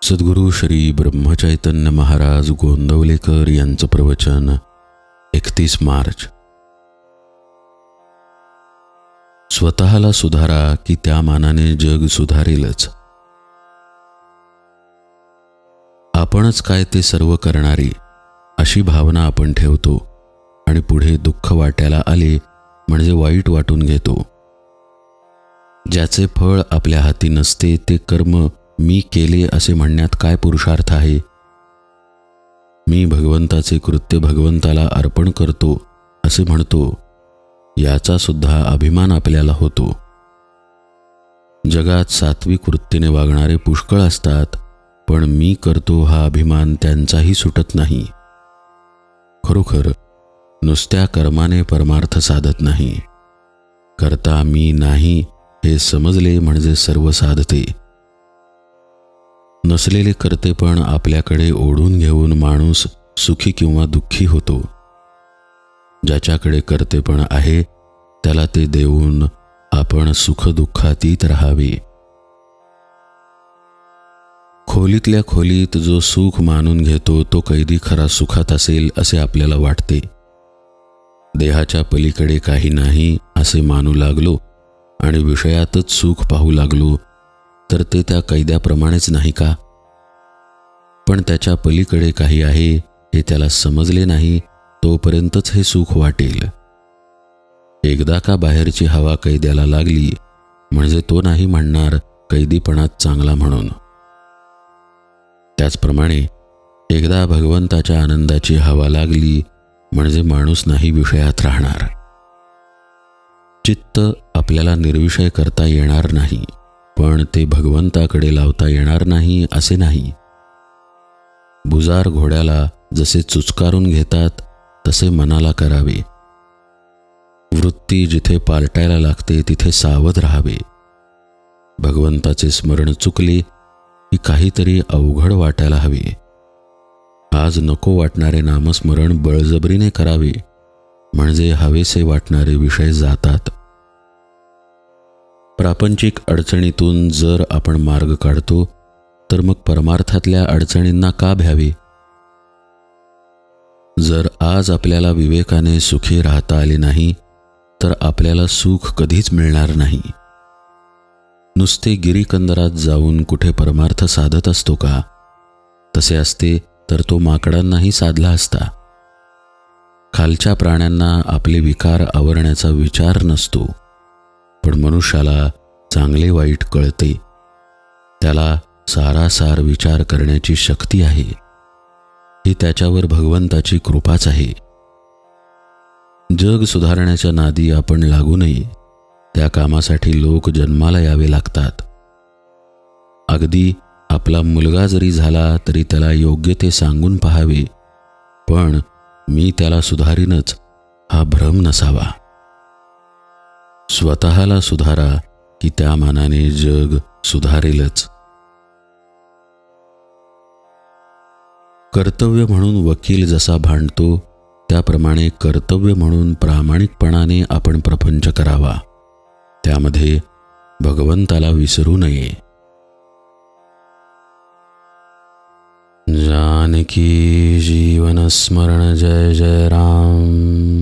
सद्गुरू श्री ब्रह्मचैतन्य महाराज गोंदवलेकर यांचं प्रवचन 31 मार्च. स्वतःला सुधारा की त्या मानाने जग सुधारेलच. आपणच काय ते सर्व करणारे अशी भावना आपण ठेवतो आणि पुढे दुःख वाट्याला आले म्हणजे वाईट वाटून घेतो. ज्याचे फळ आपल्या हाती नसते ते कर्म मी केले असे म्हणण्यात काय पुरुषार्थ आहे. मी भगवंताचे कृत्य भगवंताला अर्पण करतो असे म्हणतो, याचा सुद्धा अभिमान आपल्याला होतो. जगात सात्विक वृत्तीने वागणारे पुष्कळ असतात, पण मी करतो हा अभिमान त्यांचाही सुटत नाही. खरोखर नुसत्या कर्माने परमार्थ साधत नाही. करता मी नाही हे समजले म्हणजे सर्व साधते. नसलेले कर्तेपण आपल्याकडे ओढून घेऊन माणूस सुखी किंवा दुःखी होतो. ज्याच्याकडे कर्तेपण आहे त्याला ते देऊन आपण सुखदुःखातीत राहावे. खोलीतल्या खोलीत जो सुख मानून घेतो तो कैदी खरा सुखात असेल असे आपल्याला वाटते. देहाच्या पलीकडे काही नाही असे मानू लागलो आणि विषयातच सुख पाहू लागलो तर ते त्या कैद्याप्रमाणेच नाही का? पण त्याच्या पलीकडे काही आहे हे त्याला समजले नाही तोपर्यंतच हे सुख वाटेल. एकदा का बाहेरची हवा कैद्याला लागली म्हणजे तो नाही म्हणणार कैदीपणात चांगला म्हणून. त्याचप्रमाणे एकदा भगवंताच्या आनंदाची हवा लागली म्हणजे माणूस नाही विषयात राहणार. चित्त आपल्याला निर्विषय करता येणार नाही, पण ते भगवंताकडे लावता येणार नाही असे नाही. बुजार घोड्याला जसे चुचकारून घेतात तसे मनाला करावे. वृत्ती जिथे पालटायला लागते तिथे सावध राहावे. भगवंताचे स्मरण चुकले की काहीतरी अवघड वाटायला हवे. आज नको वाटणारे नामस्मरण बळजबरीने करावे म्हणजे हवेसे वाटणारे विषय जातात. प्रापंचिक अडचणीतून जर आपण मार्ग काढतो तर मग परमार्थातल्या अडचणींना का भ्यावे? जर आज आपल्याला विवेकाने सुखी राहता आले नाही तर आपल्याला सुख कधीच मिळणार नाही. नुसते गिरीकंदरात जाऊन कुठे परमार्थ साधत असतो का? तसे असते तर तो माकडांनाही साधला असता. खालच्या प्राण्यांना आपले विकार आवरण्याचा विचार नसतो, पण मनुष्याला चांगले वाईट कळते. त्याला सारासार विचार करण्याची शक्ती आहे. ही त्याच्यावर भगवंताची कृपाच आहे. जग सुधारण्याच्या नादी आपण लागू नये. त्या कामासाठी लोक जन्माला यावे लागतात. अगदी आपला मुलगा जरी झाला तरी त्याला योग्य ते सांगून पाहावे, पण मी त्याला सुधारीनच हा भ्रम नसावा. स्वतःला सुधारा की त्या मानाने जग सुधारेलच. कर्तव्य म्हणून वकील जसा भांडतो त्याप्रमाणे कर्तव्य म्हणून प्रामाणिकपणाने आपण प्रपंच करावा. त्यामध्ये भगवंताला विसरू नये. जानकी जीवन स्मरण जय जय राम.